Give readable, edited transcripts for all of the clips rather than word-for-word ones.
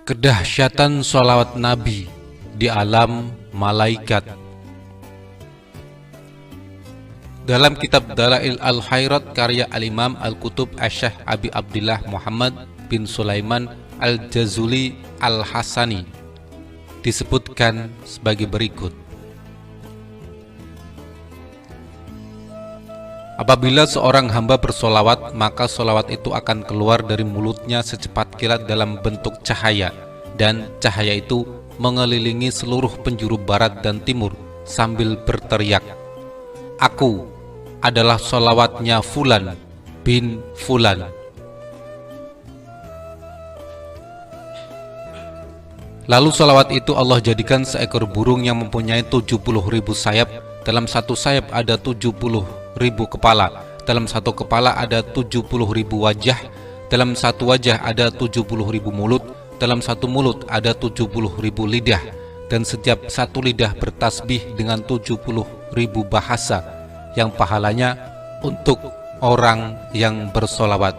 Kedahsyatan sholawat Nabi di alam malaikat. Dalam kitab Dalail al-Khairat karya al-Imam Al-Qutub Asy-Syaikh Abi Abdillah Muhammad bin Sulaiman Al-Jazuli Al-Hasani disebutkan sebagai berikut. Apabila seorang hamba bersolawat, maka solawat itu akan keluar dari mulutnya secepat kilat dalam bentuk cahaya, dan cahaya itu mengelilingi seluruh penjuru barat dan timur sambil berteriak, "Aku adalah solawatnya Fulan bin Fulan." Lalu solawat itu Allah jadikan seekor burung yang mempunyai 70.000 sayap. Dalam satu sayap ada 70.000 kepala, dalam satu kepala ada 70.000 wajah, dalam satu wajah ada 70.000 mulut, dalam satu mulut ada 70.000 lidah, dan setiap satu lidah bertasbih dengan 70.000 bahasa yang pahalanya untuk orang yang bersolawat.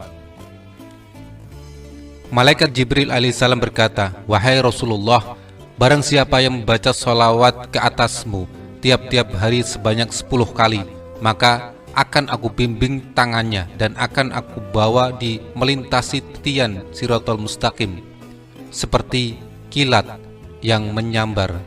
Malaikat Jibril alaihissalam berkata, "Wahai Rasulullah, barang siapa yang membaca solawat ke atasmu tiap-tiap hari sebanyak 10 kali, maka akan aku bimbing tangannya dan akan aku bawa di melintasi titian Siratal Mustaqim seperti kilat yang menyambar."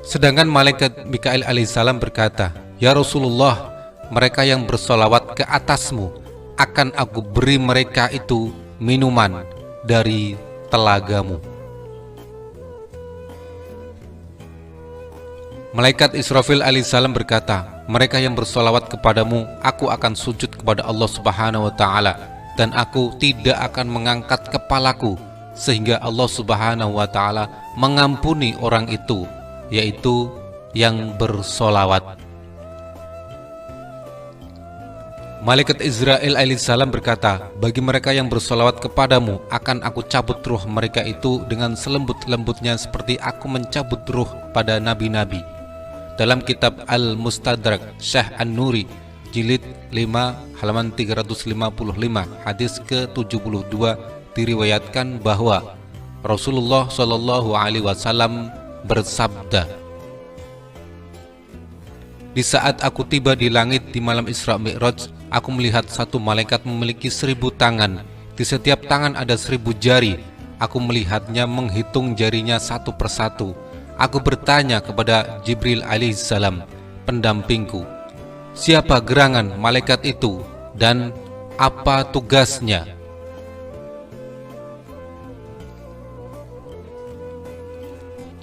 Sedangkan malaikat Mikail alaihissalam berkata, "Ya Rasulullah, mereka yang bersolawat ke atasmu akan aku beri mereka itu minuman dari telagamu." Malaikat Israfil alaihissalam berkata, "Mereka yang bersolawat kepadamu, aku akan sujud kepada Allah subhanahu wa ta'ala, dan aku tidak akan mengangkat kepalaku sehingga Allah subhanahu wa ta'ala mengampuni orang itu, yaitu yang bersolawat." Malaikat Israel alaihissalam berkata, "Bagi mereka yang bersolawat kepadamu, akan aku cabut ruh mereka itu dengan selembut-lembutnya seperti aku mencabut ruh pada nabi-nabi." Dalam kitab Al-Mustadrak Syekh An-Nuri jilid 5 halaman 355 hadis ke-72 diriwayatkan bahwa Rasulullah Shallallahu alaihi wasallam bersabda, "Di saat aku tiba di langit di malam Isra Mi'raj, aku melihat satu malaikat memiliki 1000 tangan. Di setiap tangan ada 1000 jari. Aku melihatnya menghitung jarinya satu persatu. Aku bertanya kepada Jibril alaihissalam, pendampingku, siapa gerangan malaikat itu dan apa tugasnya?"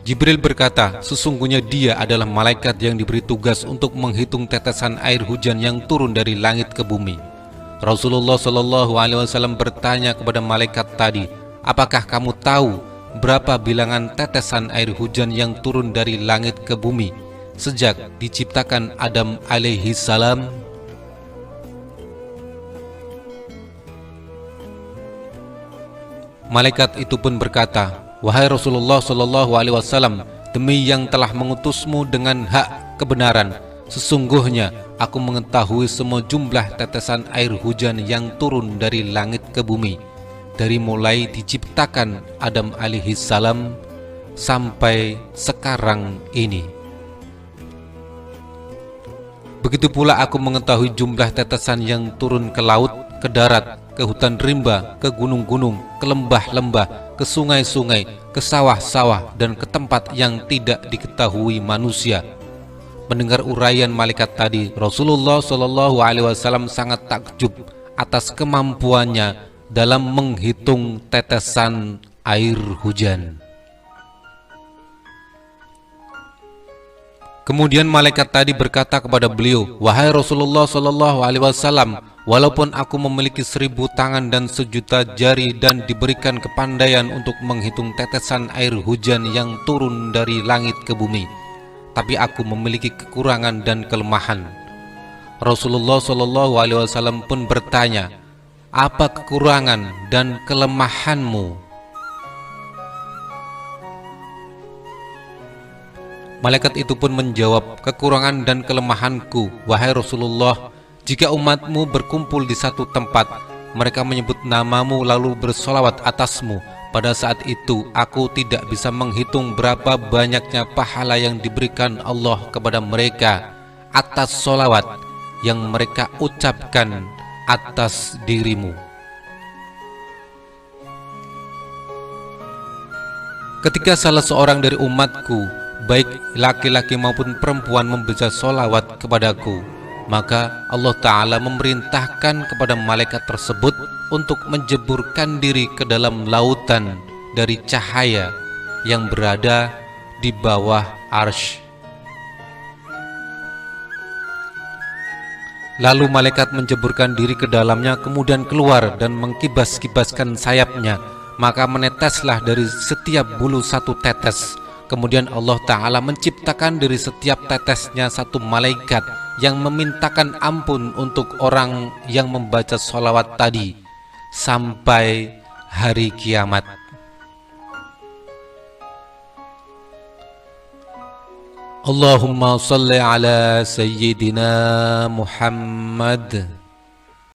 Jibril berkata, "Sesungguhnya dia adalah malaikat yang diberi tugas untuk menghitung tetesan air hujan yang turun dari langit ke bumi." Rasulullah Shallallahu alaihi wasallam bertanya kepada malaikat tadi, "Apakah kamu tahu berapa bilangan tetesan air hujan yang turun dari langit ke bumi sejak diciptakan Adam alaihi salam?" Malaikat itu pun berkata, "Wahai Rasulullah Shallallahu alaihi wasallam, demi yang telah mengutusmu dengan hak kebenaran, sesungguhnya aku mengetahui semua jumlah tetesan air hujan yang turun dari langit ke bumi dari mulai diciptakan Adam alaihi salam sampai sekarang ini. Begitu pula aku mengetahui jumlah tetesan yang turun ke laut, ke darat, ke hutan rimba, ke gunung-gunung, ke lembah-lembah, ke sungai-sungai, ke sawah-sawah, dan ke tempat yang tidak diketahui manusia." Mendengar uraian malaikat tadi, Rasulullah Shallallahu alaihi wasallam sangat takjub atas kemampuannya dalam menghitung tetesan air hujan. Kemudian malaikat tadi berkata kepada beliau, "Wahai Rasulullah Shallallahu alaihi wasallam, walaupun aku memiliki 1000 tangan dan 1.000.000 jari dan diberikan kepandaian untuk menghitung tetesan air hujan yang turun dari langit ke bumi, tapi aku memiliki kekurangan dan kelemahan." Rasulullah Shallallahu alaihi wasallam pun bertanya, "Apa kekurangan dan kelemahanmu?" Malaikat itu pun menjawab, "Kekurangan dan kelemahanku, wahai Rasulullah, jika umatmu berkumpul di satu tempat, mereka menyebut namamu lalu bersolawat atasmu. Pada saat itu aku tidak bisa menghitung berapa banyaknya pahala yang diberikan Allah kepada mereka atas solawat yang mereka ucapkan atas dirimu. Ketika salah seorang dari umatku, baik laki-laki maupun perempuan, membaca solawat kepadaku, maka Allah Ta'ala memerintahkan kepada malaikat tersebut untuk menjeburkan diri ke dalam lautan dari cahaya yang berada di bawah arsy. Lalu malaikat menjeburkan diri ke dalamnya, kemudian keluar dan mengkibas-kibaskan sayapnya, maka meneteslah dari setiap bulu satu tetes. Kemudian Allah Ta'ala menciptakan dari setiap tetesnya satu malaikat yang memintakan ampun untuk orang yang membaca sholawat tadi sampai hari kiamat. Allahumma salli ala Sayyidina Muhammad.